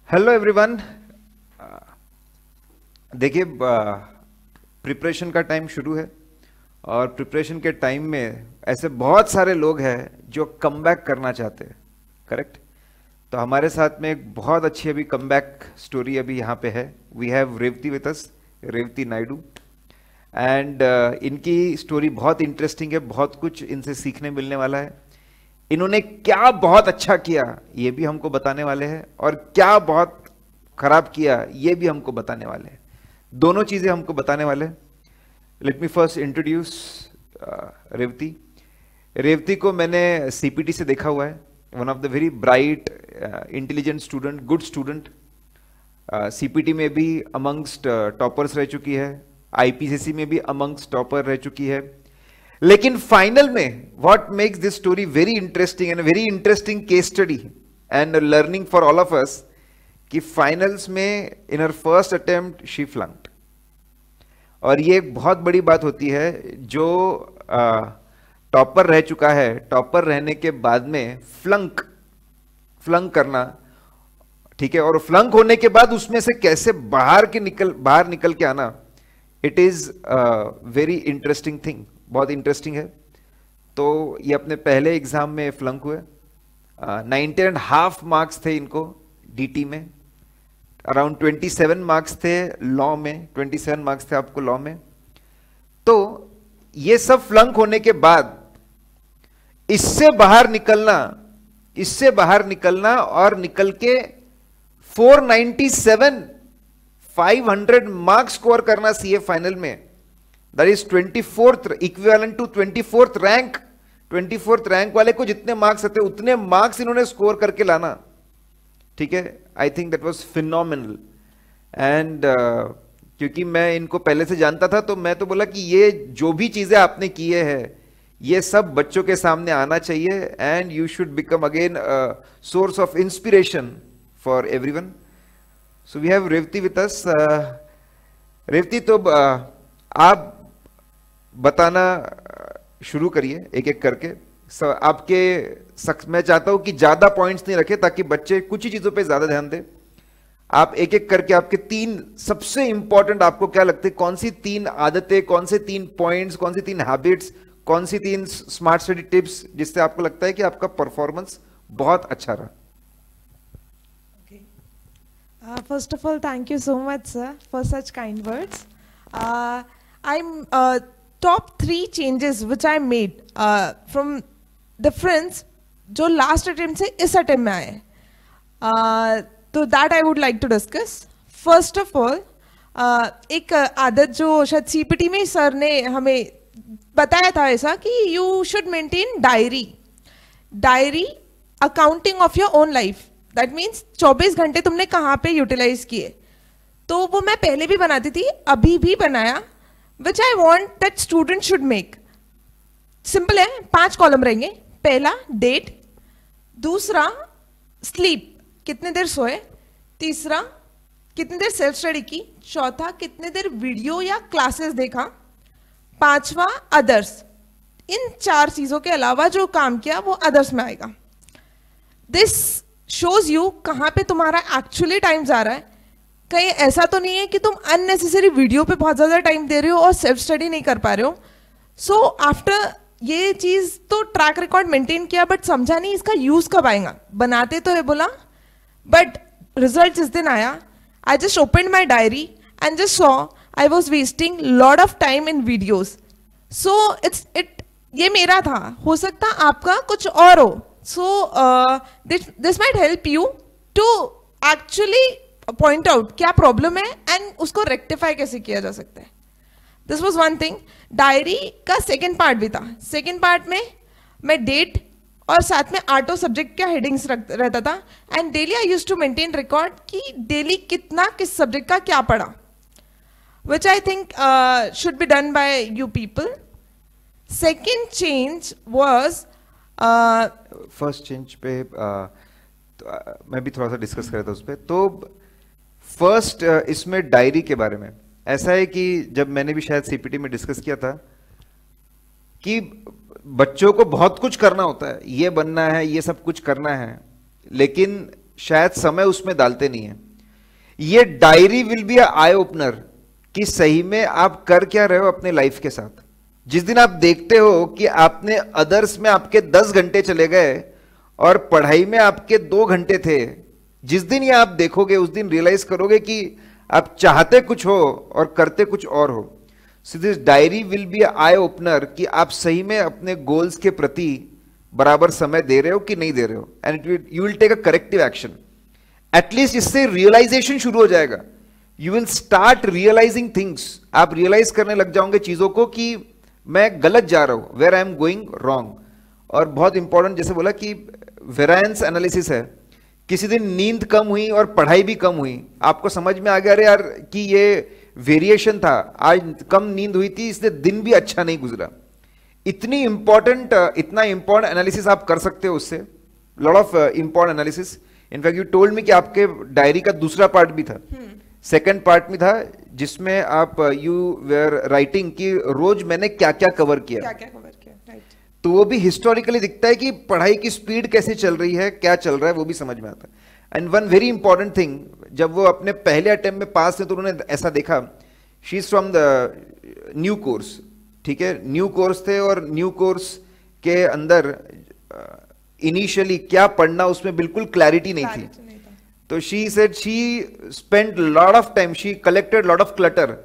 Hello everyone. देखिए, preparation का time शुरू है और प्रिपरेशन के टाइम में ऐसे बहुत सारे लोग हैं जो कम बैक करना चाहते हैं। करेक्ट। तो हमारे साथ में एक बहुत अच्छी अभी कम बैक स्टोरी अभी यहाँ पे है। We have Revathi with us, Revathi Naidu. And इनकी स्टोरी बहुत इंटरेस्टिंग है, बहुत कुछ इनसे सीखने मिलने वाला है। इन्होंने क्या बहुत अच्छा किया ये भी हमको बताने वाले हैं, और क्या बहुत खराब किया ये भी हमको बताने वाले हैं। दोनों चीजें हमको बताने वाले हैं। Let me first introduce Revathi. Revathi को मैंने सीपीटी से देखा हुआ है। One of the very bright, intelligent student, good student. CPT में भी अमंगस्ट टॉपर्स रह चुकी है, आईपीसीसी में भी अमंगस्ट टॉपर रह चुकी है। लेकिन फाइनल में what makes this story very interesting and very interesting case study and learning for all of us, कि फाइनल्स में इन हर फर्स्ट अटेम्प्ट शी फ्लंक्ड। और ये एक बहुत बड़ी बात होती है। जो टॉपर रह चुका है, टॉपर रहने के बाद में फ्लंक करना, ठीक है, और फ्लंक होने के बाद उसमें से कैसे बाहर निकल के आना, it is very interesting thing, बहुत इंटरेस्टिंग है। तो ये अपने पहले एग्जाम में फ्लंक हुए। 19.5 मार्क्स थे इनको डीटी में, अराउंड 27 मार्क्स थे लॉ में, 27 मार्क्स थे आपको लॉ में। तो ये सब फ्लंक होने के बाद इससे बाहर निकलना और निकल के 497 500 मार्क्स स्कोर करना सीए फाइनल में, that is 24th, equivalent to 24th rank. 24th rank वाले को जितने मार्क्स आते उतने मार्क्स इन्होंने स्कोर करके लाना, ठीक है। I think that was phenomenal. And क्योंकि मैं इनको पहले से जानता था, तो मैं तो बोला कि ये जो भी चीजें आपने किए हैं ये सब बच्चों के सामने आना चाहिए, and you should become again source of inspiration for everyone. So we have Revathi with us. Revathi, तो आप बताना शुरू करिए एक एक करके। मैं चाहता हूं कि ज्यादा पॉइंट्स नहीं रखे ताकि बच्चे कुछ ही चीजों पे ज्यादा ध्यान दें। आप एक एक करके आपके 3 सबसे इंपॉर्टेंट, आपको क्या लगता है कौन सी 3 आदतें, कौन से 3 पॉइंट्स, कौन सी 3 हैबिट्स, कौन सी 3 स्मार्ट स्टडी टिप्स जिससे आपको लगता है कि आपका परफॉर्मेंस बहुत अच्छा रहा। First of all, thank you so much, sir, for such kind words. I'm top 3 changes which I made from difference जो last attempt से इस attempt में आए, तो that I would like to discuss. First of all, एक आदत जो शायद सीपीटी में सर ने हमें बताया था ऐसा कि you should maintain diary accounting of your own life. That means 24 घंटे तुमने कहाँ पे यूटिलाइज किए। तो वो मैं पहले भी बनाती थी, अभी भी बनाया, which I want that student should make. Simple है, 5 कॉलम रहेंगे। पहला डेट, दूसरा स्लीप, कितने देर सोए, तीसरा कितनी देर सेल्फ स्टडी की, चौथा कितने देर वीडियो या क्लासेस देखा, पांचवा अदर्स। इन 4 चीजों के अलावा जो काम किया वो अदर्स में आएगा। दिस शोज यू कहाँ पे तुम्हारा एक्चुअली टाइम जा रहा है। कहीं ऐसा तो नहीं है कि तुम अननेसेसरी वीडियो पे बहुत ज़्यादा टाइम दे रहे हो और सेल्फ स्टडी नहीं कर पा रहे हो। सो आफ्टर ये चीज़ तो ट्रैक रिकॉर्ड मेंटेन किया, बट समझा नहीं इसका यूज़ कब आएगा। बनाते तो है बोला, बट रिजल्ट जिस दिन आया, I just open my diary and just saw I was wasting lot of time in videos. So ये मेरा था, हो सकता आपका कुछ और हो। So this might help you to actually point out क्या प्रॉब्लम है एंड उसको रेक्टिफाई कैसे किया जा सकता है। This was one thing. Diary का सेकेंड पार्ट भी था। सेकेंड पार्ट में मैं डेट और साथ में आर्ट और सब्जेक्ट का हेडिंग्स रहता था, and daily I use to maintain record कि डेली कितना किस सब्जेक्ट का क्या पढ़ा, which I think should be done by you people. Second change was, first change पे मैं भी थोड़ा सा डिस्कस कर रहा था उस पर। तो फर्स्ट इसमें डायरी के बारे में ऐसा है कि जब मैंने भी शायद सीपीटी में डिस्कस किया था कि बच्चों को बहुत कुछ करना होता है, ये बनना है, ये सब कुछ करना है, लेकिन शायद समय उसमें डालते नहीं है। ये diary will be a I opener कि सही में आप कर क्या रहे हो अपने लाइफ के साथ। जिस दिन आप देखते हो कि आपने अदर्स में आपके 10 घंटे चले गए और पढ़ाई में आपके 2 घंटे थे, जिस दिन ये आप देखोगे उस दिन रियलाइज करोगे कि आप चाहते कुछ हो और करते कुछ और हो। So this diary will be eye opener कि आप सही में अपने गोल्स के प्रति बराबर समय दे रहे हो कि नहीं दे रहे हो, and you will take a corrective action. At least इससे रियलाइजेशन शुरू हो जाएगा। You will start realizing things. आप रियलाइज करने लग जाओगे चीजों को कि मैं गलत जा रहा हूं, where I am going wrong. और बहुत इंपॉर्टेंट जैसे बोला कि वेरिएंस एनालिसिस है। किसी दिन नींद कम हुई और पढ़ाई भी कम हुई, आपको समझ में आ गया अरे यार कि ये वेरिएशन था, आज कम नींद हुई थी इसलिए दिन भी अच्छा नहीं गुजरा। इतना इंपॉर्टेंट एनालिसिस आप कर सकते हो उससे, lot of important analysis. In fact you told me कि आपके डायरी का दूसरा पार्ट भी था, सेकंड पार्ट में था जिसमें आप यू वेयर राइटिंग कि रोज मैंने क्या क्या कवर किया, राइट। तो वो भी हिस्टोरिकली दिखता है कि पढ़ाई की स्पीड कैसे चल रही है, क्या चल रहा है, वो भी समझ में आता है। And one very important thing, जब वो अपने पहले अटेम्प्ट में पास थे तो उन्होंने ऐसा देखा, she is from the new course, ठीक है, न्यू कोर्स थे और न्यू कोर्स के अंदर इनिशियली क्या पढ़ना उसमें बिल्कुल क्लैरिटी नहीं थी। तो she said she spend lot of time, she collected lot of clutter.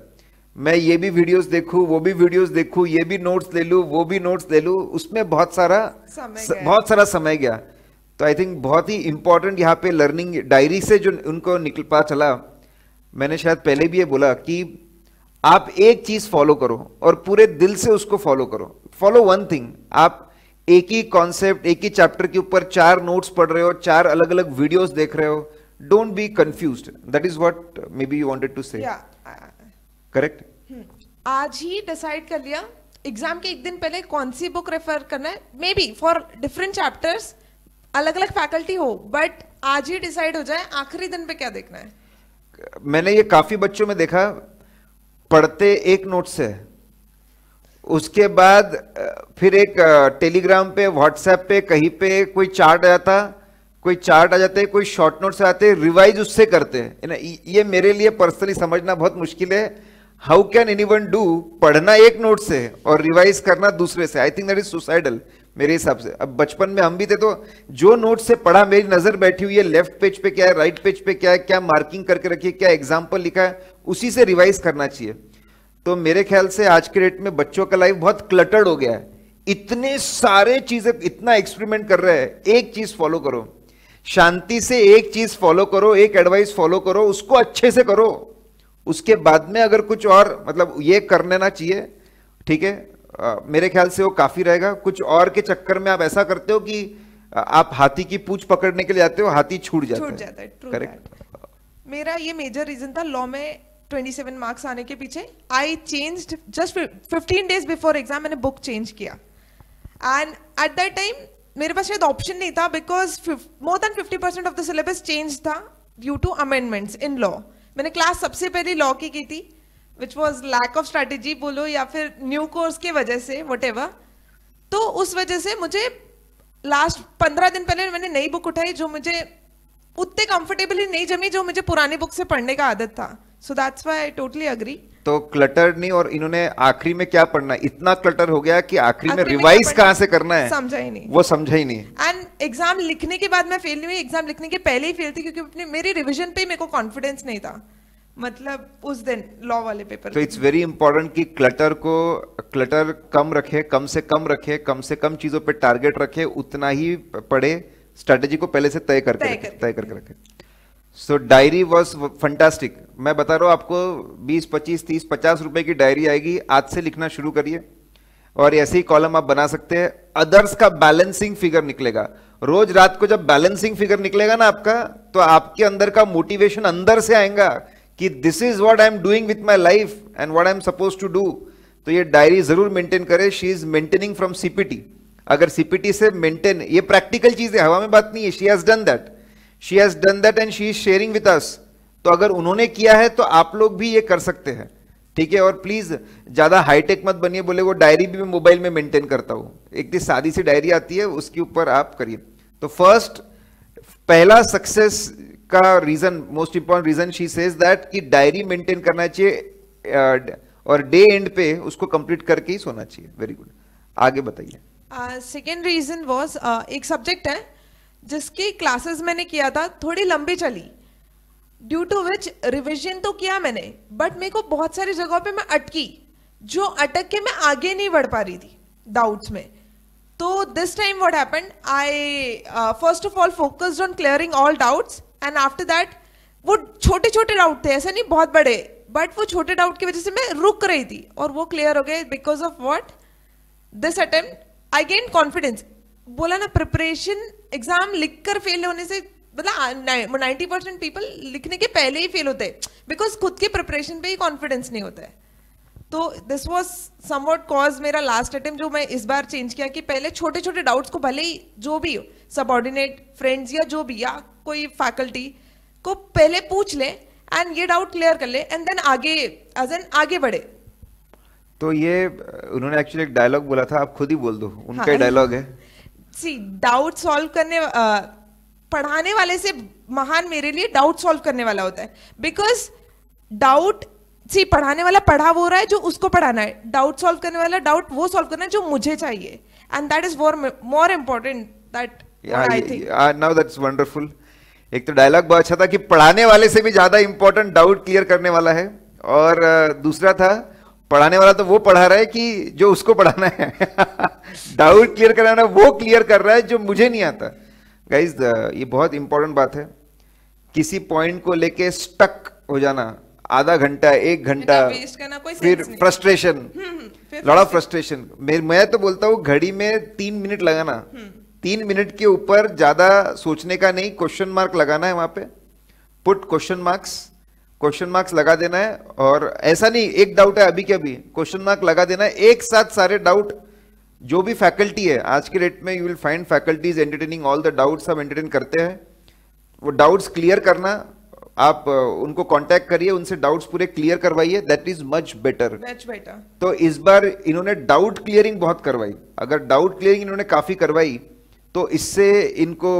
मैं ये भी वीडियोस देखूं, वो भी वीडियोस देखूं, ये भी नोट्स ले लूं, वो भी नोट्स ले लूं, उसमें बहुत सारा समय गया। तो आई थिंक बहुत ही इंपॉर्टेंट यहाँ पे लर्निंग डायरी से जो उनको निकल पा चला, मैंने शायद पहले भी ये बोला कि आप एक चीज फॉलो करो और पूरे दिल से उसको फॉलो करो। Follow one thing. आप एक ही कॉन्सेप्ट, एक ही चैप्टर के ऊपर 4 नोट्स पढ़ रहे हो, 4 अलग अलग वीडियोस देख रहे हो, don't be confused. That is what may be you wanted to say, correct? आज ही डिसाइड कर लिया एग्जाम के एक दिन पहले कौन सी बुक रेफर करना है, may be for different chapters अलग अलग फैकल्टी हो, बट आज ही डिसाइड हो जाए आखिरी दिन पे क्या देखना है। मैंने ये काफी बच्चों में देखा, पढ़ते एक नोट से, उसके बाद फिर एक टेलीग्राम पे, व्हाट्सएप पे, कहीं पे कोई चार्ट आ जाते, कोई शॉर्ट नोट्स आते, रिवाइज उससे करते हैं। ये मेरे लिए पर्सनली समझना बहुत मुश्किल है। हाउ कैन एनीवन डू पढ़ना एक नोट से और रिवाइज करना दूसरे से? I think that is suicidal मेरे हिसाब से। अब बचपन में हम भी थे तो जो नोट से पढ़ा, मेरी नजर बैठी हुई है लेफ्ट पेज पे क्या है, राइट पेज पे क्या है, क्या मार्किंग करके रखी है, क्या एग्जाम्पल लिखा है, उसी से रिवाइज करना चाहिए। तो मेरे ख्याल से आज के डेट में बच्चों का लाइफ बहुत क्लटर्ड हो गया है। इतने सारे चीजें, इतना एक्सपेरिमेंट कर रहे हैं। एक चीज फॉलो करो, शांति से एक चीज फॉलो करो, एक एडवाइस फॉलो करो, उसको अच्छे से करो। उसके बाद में अगर कुछ और मतलब ये कर लेना चाहिए, ठीक है, मेरे ख्याल से वो काफी रहेगा। कुछ और के चक्कर में आप ऐसा करते हो कि आप हाथी की पूंछ पकड़ने के लिए जाते हो, हाथी छूट जाता है। करेक्ट। मेरा ये मेजर रीजन था लॉ में 27 मार्क्स आने के पीछे। I changed just 15 days before exam, मैंने बुक चेंज किया। एंड एट दैट टाइम मेरे पास शायद ऑप्शन नहीं था, because more than 50% of the syllabus change था due to amendments in law. मैंने क्लास सबसे पहले लॉ की थी, which was lack of strategy बोलो या फिर न्यू कोर्स के वजह से, व्हाटएवर। तो उस वजह से मुझे लास्ट 15 दिन पहले मैंने नई बुक उठाई जो मुझे उतने कंफर्टेबली नहीं जमी जो मुझे पुरानी बुक से पढ़ने का आदत था। So that's why I totally agree. तो क्लटर नहीं, और इन्होंने आखिरी में क्या पढ़ना, इतना क्लटर हो गया कि आखिरी में रिवाइज कहां से करना है समझा ही नहीं, वो समझा ही नहीं। एंड एग्जाम लिखने के बाद मैं फेल नहीं हुई, एग्जाम लिखने के पहले ही फेल थी, क्योंकि मेरी रिवीजन पे मेरे को कॉन्फिडेंस नहीं था, मतलब उस दिन लॉ वाले पेपर। तो इट्स वेरी इंपॉर्टेंट कि क्लटर कम रखे, कम से कम चीजों पे टारगेट रखे, उतना ही पढ़े, स्ट्रेटेजी को पहले से तय करके रखे। सो डायरी वॉज फंटास्टिक। मैं बता रहा हूं आपको, 20, 25, 30, 50 रुपए की डायरी आएगी, आज से लिखना शुरू करिए और ऐसे ही कॉलम आप बना सकते हैं। अदर्स का बैलेंसिंग फिगर निकलेगा रोज रात को। जब बैलेंसिंग फिगर निकलेगा ना आपका, तो आपके अंदर का मोटिवेशन अंदर से आएगा कि this is what I am doing with my life and what I am suppose to do. तो ये डायरी जरूर मेंटेन करे। She is maintaining from CPT. अगर सीपीटी से मेंटेन, ये प्रैक्टिकल चीज है, हवा में बात नहीं है। She has done that and she is sharing with us. तो अगर उन्होंने किया है तो आप लोग भी ये कर सकते हैं, ठीक है। और प्लीज ज्यादा हाईटेक मत बनिए, बोले वो डायरी भी मैं मोबाइल में मेंटेन करता हूं। एक सादी सी डायरी आती है, उसके ऊपर आप करिए। तो फर्स्ट, पहला सक्सेस का reason, most important reason she says that कि डायरी मेंटेन करना चाहिए और डे एंड पे उसको कंप्लीट करके ही सोना चाहिए. वेरी गुड, आगे बताइए. सेकेंड रीजन वॉज, एक सब्जेक्ट है जिसकी क्लासेस मैंने किया था, थोड़ी लंबी चली, ड्यू टू विच रिविजन तो किया मैंने, बट मेरे को बहुत सारी जगहों पे मैं अटकी, जो अटक के मैं आगे नहीं बढ़ पा रही थी डाउट्स में. तो this time what happened, I first of all focused on clearing all doubts, and after that वो छोटे छोटे डाउट थे, ऐसा नहीं बहुत बड़े, बट वो छोटे डाउट की वजह से मैं रुक रही थी और वो क्लियर हो गए. Because of what, this attempt I gain confidence. बोला ना, प्रिपरेशन एग्जाम लिखकर फेल होने से, मतलब 90% पीपल लिखने के पहले ही फेल होते हैं, बिकॉज खुद के प्रिपरेशन पे ही कॉन्फिडेंस नहीं होता है. तो दिस वाज समवॉट कॉज मेरा लास्ट अटेम्प्ट, जो मैं इस बार चेंज किया कि पहले छोटे छोटे डाउट्स को, भले ही जो भी हो, सबऑर्डिनेट, फ्रेंड्स या जो भी, या कोई फैकल्टी को पहले पूछ ले एंड ये डाउट क्लियर कर ले, एंड देन आगे एज एन आगे बढ़े. तो ये उन्होंने एक्चुअली एक डायलॉग बोला था, आप खुद ही बोल दो, उनका ही डायलॉग है. सी डाउट सॉल्व करने, पढ़ाने वाले से महान मेरे लिए डाउट सॉल्व करने वाला होता है. बिकॉज डाउट, सी पढ़ाने वाला पढ़ा वो रहा है जो उसको पढ़ाना है, डाउट सॉल्व करने वाला डाउट वो सॉल्व करना है जो मुझे चाहिए, and that is more important. That I think now that's wonderful. एक तो डायलॉग बहुत अच्छा था कि पढ़ाने वाले से भी ज्यादा इंपॉर्टेंट डाउट क्लियर करने वाला है, और दूसरा था पढ़ाने वाला तो वो पढ़ा रहा है कि जो उसको पढ़ाना है. डाउट क्लियर कराना वो क्लियर कर रहा है जो मुझे नहीं आता. गाइज ये बहुत इंपॉर्टेंट बात है. किसी पॉइंट को लेके स्टक हो जाना, आधा घंटा, 1 घंटा, फिर फ्रस्ट्रेशन, लॉट ऑफ फ्रस्ट्रेशन. मैं तो बोलता हूँ घड़ी में 3 मिनट लगाना, 3 मिनट के ऊपर ज्यादा सोचने का नहीं, क्वेश्चन मार्क लगाना है वहां पे, पुट क्वेश्चन मार्क्स लगा देना है. और ऐसा नहीं एक डाउट है अभी के अभी, क्वेश्चन मार्क लगा देना है. एक साथ सारे डाउट, जो भी फैकल्टी है आज के डेट में, you will find faculties entertaining all the doubts, सब एंटरटेन करते हैं. वो डाउट्स क्लियर करना, आप उनको कांटेक्ट करिए, उनसे डाउट्स पूरे क्लियर करवाइए, दैट इज मच बेटर. तो इस बार इन्होंने डाउट क्लियरिंग बहुत करवाई. अगर डाउट क्लियरिंग इन्होंने काफी करवाई तो इससे इनको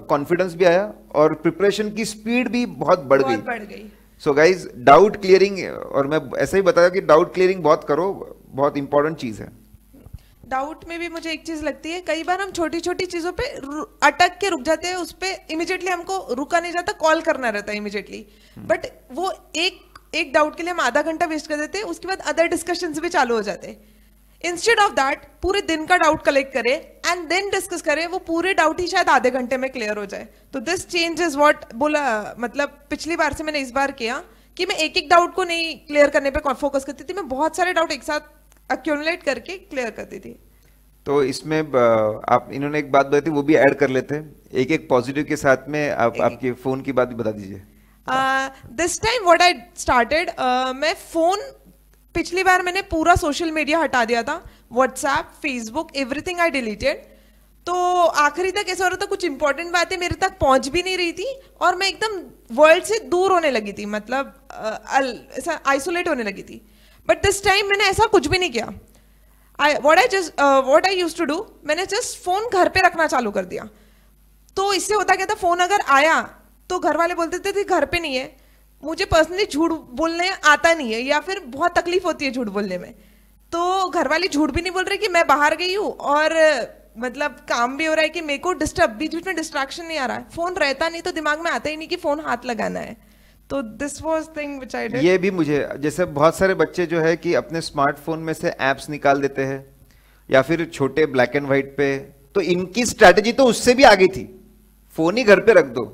कॉन्फिडेंस भी आया और प्रिपरेशन की स्पीड भी बहुत बढ़ गई. सो गाइज डाउट क्लियरिंग, और मैं ऐसा ही बताया कि डाउट क्लियरिंग बहुत करो, बहुत इंपॉर्टेंट चीज है. डाउट में भी मुझे एक चीज लगती है, कई बार हम छोटी छोटी चीजों पे अटक के रुक जाते हैं, उस पे इमीडिएटली हमको रुका नहीं जाता, कॉल करना रहता है इमीडिएटली. बट वो एक डाउट के लिए हम आधा घंटा वेस्ट कर देते हैं, उसके बाद अदर डिस्कशंस भी चालू हो जाते हैं. इंस्टेड ऑफ दैट पूरे दिन का डाउट कलेक्ट करें एंड देन डिस्कस करें, वो पूरे डाउट ही शायद आधे घंटे में क्लियर हो जाए. तो दिस चेंज इज व्हाट बोला, मतलब पिछली बार से मैंने इस बार किया कि मैं एक डाउट को नहीं क्लियर करने पे फोकस करती थी, मैं बहुत सारे डाउट एक साथ एक्यूमुलेट करके क्लियर करती थी. तो इसमें आप, इन्होंने एक बात बताई थी, वो भी ऐड कर लेते हैं, एक पॉजिटिव के साथ में. आप आपके फोन की बात भी बता दीजिए. This time what I started, मैं फोन, पिछली बार मैंने पूरा सोशल मीडिया हटा दिया था, WhatsApp, Facebook, everything I deleted. तो आखिरी तक ऐसा हो रहा था, कुछ इंपॉर्टेंट बातें मेरे तक पहुंच भी नहीं रही थी और मैं एकदम वर्ल्ड से दूर होने लगी थी, मतलब ऐसा आइसोलेट होने लगी थी. बट दिस टाइम मैंने ऐसा कुछ भी नहीं किया. What I used to do, मैंने जस्ट फोन घर पे रखना चालू कर दिया. तो इससे होता क्या था, फोन अगर आया तो घर वाले बोलते थे घर पे नहीं है. मुझे पर्सनली झूठ बोलने आता नहीं है, या फिर बहुत तकलीफ होती है झूठ बोलने में. तो घर वाले झूठ भी नहीं बोल रहे कि मैं बाहर गई हूँ, और मतलब काम भी हो रहा है कि मेरे को बीच बीच में डिस्ट्रैक्शन नहीं आ रहा है. फोन रहता नहीं तो दिमाग में आता ही नहीं कि फोन हाथ लगाना है. तो this was thing which I did. ये भी मुझे, जैसे बहुत सारे बच्चे जो है कि अपने स्मार्टफोन में से एप्स निकाल देते हैं, या फिर छोटे ब्लैक एंड व्हाइट पे, तो इनकी स्ट्रैटेजी तो उससे भी आगे थी, फोन ही घर पे रख दो,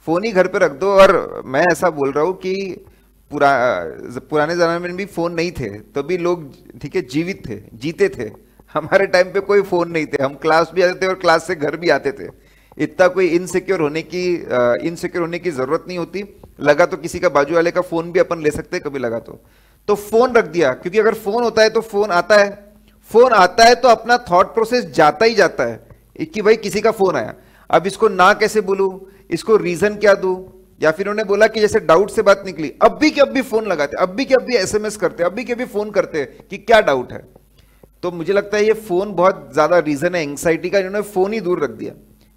फोन ही घर पे रख दो. और मैं ऐसा बोल रहा हूँ कि पुराने जमाने में भी फोन नहीं थे, तभी लोग ठीक है जीवित थे, जीते थे. हमारे टाइम पे कोई फोन नहीं थे, हम क्लास भी आते थे और क्लास से घर भी आते थे. इतना कोई इनसिक्योर होने की जरूरत नहीं होती. लगा तो किसी का बाजू वाले का फोन भी अपन ले सकते कभी लगा तो फोन रख दिया. क्योंकि अगर फोन होता है तो फोन आता है तो अपना थॉट प्रोसेस जाता ही जाता है कि भाई किसी का फोन आया, अब इसको ना कैसे बोलूं, इसको रीजन क्या दूं. या फिर उन्होंने बोला कि जैसे डाउट से बात निकली, अब भी फोन लगाते, अब भी एसएमएस करते, अब भी फोन करते कि क्या डाउट है. तो मुझे लगता है ये फोन बहुत ज्यादा रीजन है एंग्जाइटी का, इन्होंने फोन ही दूर रख दिया.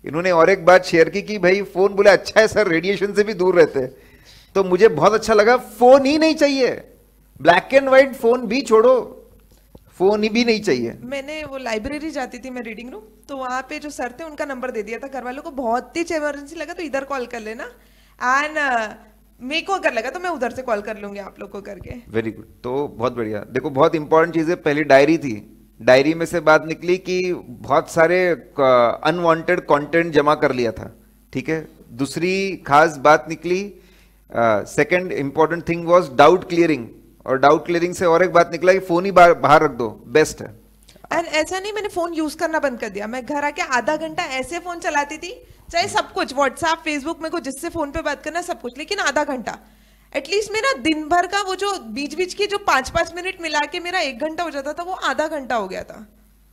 इन्होंने और एक बात शेयर की कि भाई फोन बोले अच्छा है सर, रेडिएशन से भी दूर रहते हैं। तो मुझे बहुत अच्छा लगा, फोन ही नहीं चाहिए, ब्लैक एंड व्हाइट फोन भी छोड़ो, फोन ही भी नहीं चाहिए। मैंने वो लाइब्रेरी जाती थी मैं, रीडिंग रूम, तो वहां पे जो सर थे उनका नंबर दे दिया था घर वालों को, बहुत ही इमरजेंसी लगा तो इधर कॉल कर लेना, एंड मेरे को अगर लगा तो मैं उधर से कॉल कर लूंगी आप लोग को करके। वेरी गुड, तो बहुत बढ़िया। देखो बहुत इंपॉर्टेंट चीज है, पहली डायरी थी, डायरी में से बात निकली कि बहुत सारे अनवांटेड कंटेंट जमा कर लिया था, ठीक है। दूसरी खास बात निकली, second important thing was doubt clearing, और डाउट क्लियरिंग से और एक बात निकला कि फोन ही बाहर रख दो, बेस्ट है। एंड ऐसा नहीं मैंने फोन यूज करना बंद कर दिया, मैं घर आके आधा घंटा ऐसे फोन चलाती थी, चाहे सब कुछ व्हाट्सएप फेसबुक मेरे को जिससे फोन पे बात करना सब कुछ, लेकिन आधा घंटा एटलीस्ट मेरा दिन भर का वो जो बीच बीच के जो 5-5 मिनट मिला के मेरा 1 घंटा हो जाता था, वो आधा घंटा हो गया था।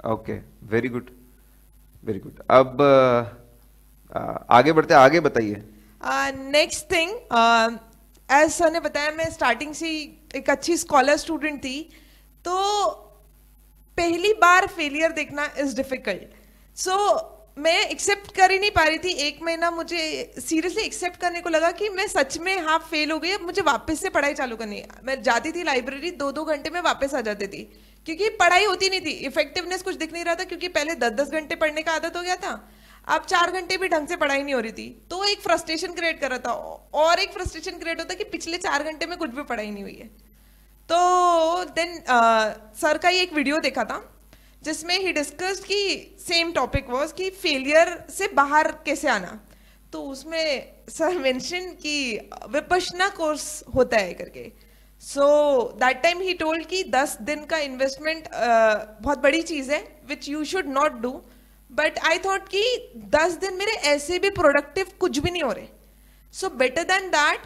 Okay, very good very good. अब आगे बढ़ते, आगे बताइए। नेक्स्ट थिंग, एज सर ने बताया मैं स्टार्टिंग से एक अच्छी स्कॉलर स्टूडेंट थी, तो पहली बार फेलियर देखना इज डिफिकल्ट, सो मैं एक्सेप्ट कर ही नहीं पा रही थी। 1 महीना मुझे सीरियसली एक्सेप्ट करने को लगा कि मैं सच में हाफ फेल हो गई, अब मुझे वापस से पढ़ाई चालू करनी है। मैं जाती थी लाइब्रेरी, 2-2 घंटे में वापस आ जाती थी, क्योंकि पढ़ाई होती नहीं थी, इफेक्टिवनेस कुछ दिख नहीं रहा था, क्योंकि पहले 10-10 घंटे पढ़ने का आदत हो गया था, अब 4 घंटे भी ढंग से पढ़ाई नहीं हो रही थी, तो एक फ्रस्ट्रेशन क्रिएट कर रहा था। और एक फ्रस्ट्रेशन क्रिएट होता कि पिछले 4 घंटे में कुछ भी पढ़ाई नहीं हुई है। तो देन सर का ही एक वीडियो देखा था जिसमें ही डिस्कस्ड कि सेम टॉपिक वाज कि फेलियर से बाहर कैसे आना, तो उसमें सर मेंशन कि विपश्यना कोर्स होता है करके। So that time he told कि 10 दिन का इन्वेस्टमेंट बहुत बड़ी चीज है which you should not do, but I thought कि 10 दिन मेरे ऐसे भी प्रोडक्टिव कुछ भी नहीं हो रहे, सो बेटर देन दैट,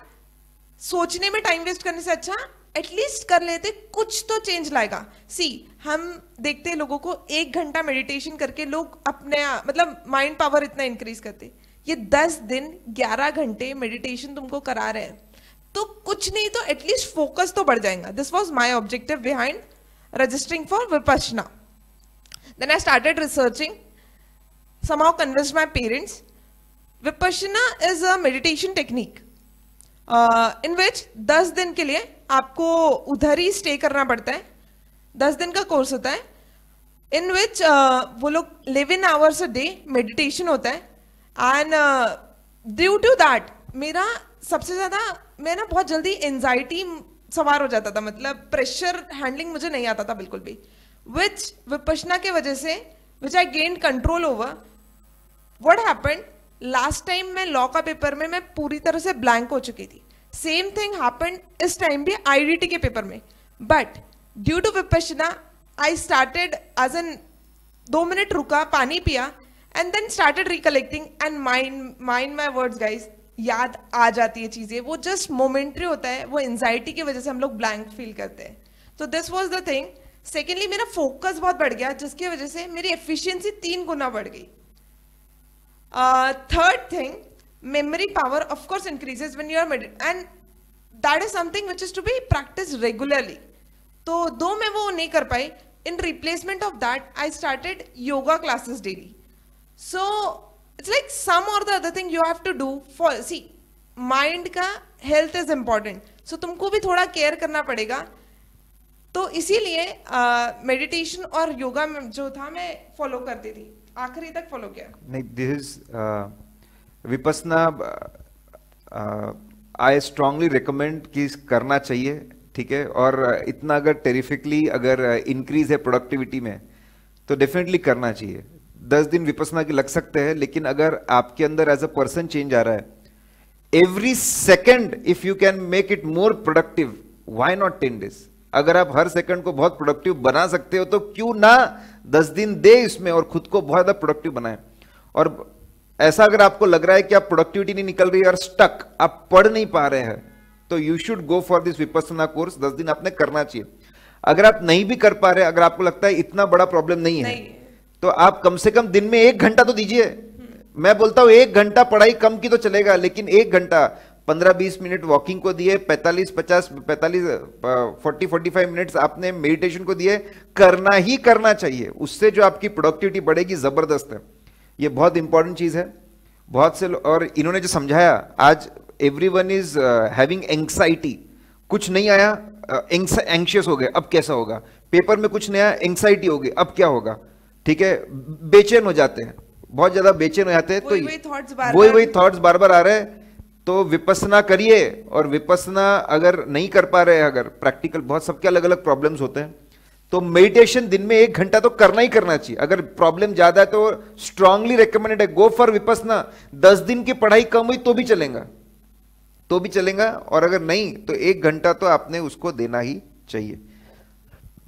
सोचने में टाइम वेस्ट करने से अच्छा एटलीस्ट कर लेते, कुछ तो चेंज लाएगा। सी हम देखते हैं लोगों को 1 घंटा मेडिटेशन करके लोग अपने मतलब माइंड पावर इतना इंक्रीज करते, ये 10 दिन 11 घंटे मेडिटेशन तुमको करा रहे हैं, तो कुछ नहीं तो एटलीस्ट फोकस तो बढ़ जाएगा। This was my objective behind registering for Vipassana. Then I started researching, somehow convinced my parents. Vipassana is a meditation technique in which 10 दिन के लिए आपको उधर ही स्टे करना पड़ता है। 10 दिन का कोर्स होता है in which वो लोग 11 hours a day meditation होता है, and due to that मेरा सबसे ज्यादा, मैं ना बहुत जल्दी एंजाइटी सवार हो जाता था, मतलब प्रेशर हैंडलिंग मुझे नहीं आता था बिल्कुल भी, which विपश्यना के वजह से which I gained control over. What happened? Last time मैं लॉ का पेपर में मैं पूरी तरह से ब्लैंक हो चुकी थी, सेम थिंग हैपेंड इस टाइम भी आईडीटी के पेपर में, but due to Vipassana I started as an 2 minute रुका, पानी पिया, and then started recollecting, and mind my words guys, याद आ जाती है चीजें, वो जस्ट मोमेंट्री होता है, वो एंजाइटी की वजह से हम लोग ब्लैंक फील करते हैं। तो this was the thing. Secondly मेरा फोकस बहुत बढ़ गया, जिसकी वजह से मेरी एफिशिएंसी 3 गुना बढ़ गई। Third thing, memory power of course increases when you are and that is something which is to be practiced regularly. तो दो मैं वो नहीं कर पाई, in replacement of that I started yoga classes daily. So it's like some or the other thing you have to do for, see, mind का health is important, so तुमको भी थोड़ा केयर करना पड़ेगा। तो इसीलिए मेडिटेशन और योगा में जो था मैं फॉलो करती थी, आखिरी तक फॉलो किया। नहीं, this is Vipassana, I strongly recommend कि करना चाहिए, ठीक है। और इतना अगर टेरिफिकली अगर इंक्रीज है प्रोडक्टिविटी में तो डेफिनेटली करना चाहिए। 10 दिन विपश्यना के लग सकते हैं, लेकिन अगर आपके अंदर एज अ पर्सन चेंज आ रहा है, every second if you can make it more productive, why not 10 days? अगर आप हर सेकंड को बहुत प्रोडक्टिव बना सकते हो तो क्यों ना 10 दिन दे इसमें और खुद को बहुत ज्यादा प्रोडक्टिव बनाएं। और ऐसा अगर आपको लग रहा है कि आप प्रोडक्टिविटी नहीं निकल रही है और स्टक, आप पढ़ नहीं पा रहे हैं, तो you should go for this Vipassana course. 10 दिन आपने करना चाहिए। अगर आप नहीं भी कर पा रहे, अगर आपको लगता है इतना बड़ा प्रॉब्लम नहीं है, तो आप कम से कम दिन में 1 घंटा तो दीजिए। मैं बोलता हूं 1 घंटा पढ़ाई कम की तो चलेगा, लेकिन 1 घंटा 15-20 मिनट वॉकिंग को दिए, 40-45 मिनट्स आपने मेडिटेशन को दिए, करना ही करना चाहिए। उससे जो आपकी प्रोडक्टिविटी बढ़ेगी जबरदस्त है। ये बहुत इंपॉर्टेंट चीज है। बहुत से और इन्होंने जो समझाया, आज एवरीवन इज हैविंग एंग्जाइटी, कुछ नहीं आया एंग्शियस हो गए, अब कैसा होगा, पेपर में कुछ नया एंग्जाइटी हो गई, अब क्या होगा, ठीक है, बेचैन हो जाते हैं, बहुत ज्यादा बेचैन हो जाते हैं। तो वही थॉट्स बार बार आ रहे हैं। तो विपස්සना करिए, और विपස්සना अगर नहीं कर पा रहे, अगर प्रैक्टिकल, बहुत सबके अलग अलग प्रॉब्लम्स होते हैं, तो मेडिटेशन दिन में 1 घंटा तो करना ही करना चाहिए। अगर प्रॉब्लम ज्यादा है तो स्ट्रांगली रिकमेंडेड है, गो फॉर विपස්සना। 10 दिन की पढ़ाई कम हुई तो भी चलेगा, तो भी चलेगा, और अगर नहीं तो 1 घंटा तो आपने उसको देना ही चाहिए।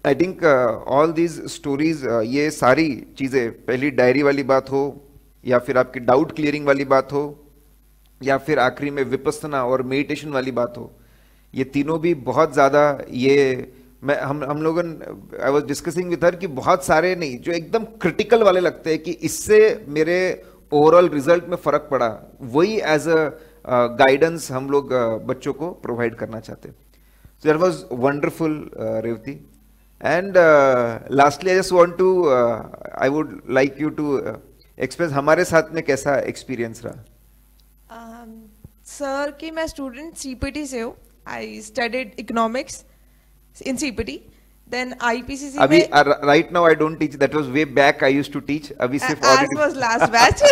I think all these stories, ये सारी चीजें, पहली डायरी वाली बात हो, या फिर आपकी डाउट क्लियरिंग वाली बात हो, या फिर आखिरी में विपස්සना और मेडिटेशन वाली बात हो, ये तीनों भी बहुत ज्यादा, ये मैं हम लोगों, I was discussing with her कि बहुत सारे नहीं, जो एकदम क्रिटिकल वाले लगते हैं कि इससे मेरे ओवरऑल रिजल्ट में फर्क पड़ा, वही एज अ गाइडेंस हम लोग बच्चों को प्रोवाइड करना चाहते हैं। So that was wonderful Revathi. And lastly I just want to, I would like you to express हमारे साथ में कैसा एक्सपीरियंस रहा। सर कि मैं स्टूडेंट सीपीटी से हूँ, I studied economics in CPT, then IPCC अभी right now I don't teach, that was way back I used to teach, अभी सिर्फ as was last batch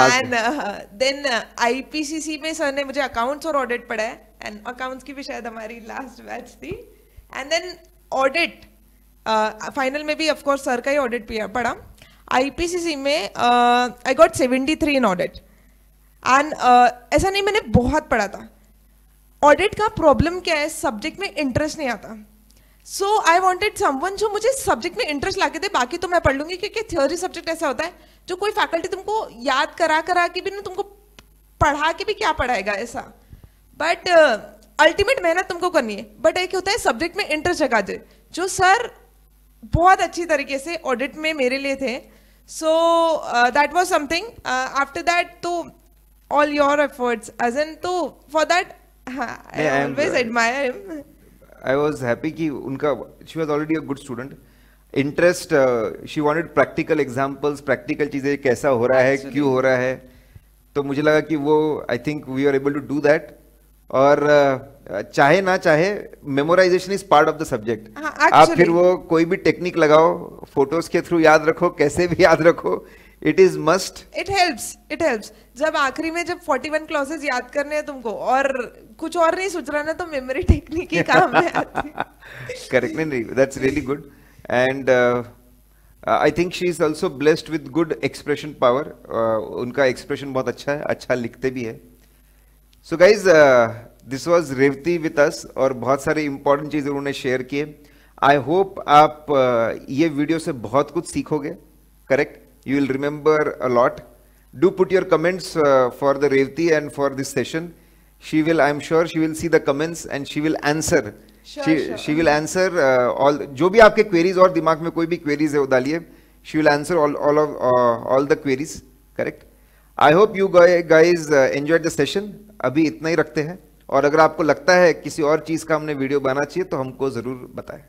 and then IPCC में sir ने मुझे अकाउंट्स और audit पढ़ाया, एंड अकाउंट्स की भी शायद हमारी लास्ट बैच थी, एंड देन ऑडिट फाइनल में भी ऑफ कोर्स सर का ही ऑडिट पढ़ा। IPCC में I got 73 in audit, and ऐसा नहीं मैंने बहुत पढ़ा था। ऑडिट का प्रॉब्लम क्या है, सब्जेक्ट में इंटरेस्ट नहीं आता। सो आई वांटेड समवन जो मुझे सब्जेक्ट में इंटरेस्ट लाके दे, बाकी तो मैं पढ़ लूंगी, क्योंकि थ्योरी सब्जेक्ट ऐसा होता है जो कोई फैकल्टी तुमको याद करा के भी ना, तुमको पढ़ा के भी क्या पढ़ाएगा ऐसा, बट अल्टीमेट मेहनत तुमको करनी है। बट एक होता है सब्जेक्ट में इंटरेस्ट जगा दे, जो सर बहुत अच्छी तरीके से ऑडिट में मेरे लिए थे। So that was something. After that तो all your efforts as an, तो for that I always admire him. I was happy कि उनका, she was already a good student. Interest, she wanted practical examples, practical चीजें कैसा हो रहा है, क्यों हो रहा है, तो मुझे लगा कि वो, I think we are able to do that. और चाहे ना चाहे, memorisation is part of the subject. आप फिर वो कोई भी टेक्निक लगाओ, फोटोज के थ्रू याद रखो, कैसे भी याद रखो, it is must. It helps. जब आखिरी में जब 41 क्लॉसेस याद करने हैं तुमको, और कुछ और नहीं सोच रहा ना, तो मेमोरी टेक्निक ही काम में आती है। करेक्ट, नहीं, that's really good. And I think she is also blessed with good expression power. उनका एक्सप्रेशन बहुत अच्छा है, अच्छा लिखते भी है। So guys, this was Revathi with us, और बहुत सारे इंपॉर्टेंट चीजें उन्होंने शेयर किए। आई होप आप ये वीडियो से बहुत कुछ सीखोगे, correct, you will remember a lot. Do put your comments for the Revati and for this session. She will, I am sure she will see the comments and she will answer. She will answer all, जो भी आपके queries और दिमाग में कोई भी queries है वो डालिए, she will answer all the queries, correct? I hope you guys enjoyed the session. अभी इतना ही रखते हैं, और अगर आपको लगता है किसी और चीज का हमने वीडियो बनाना चाहिए तो हमको जरूर बताएं।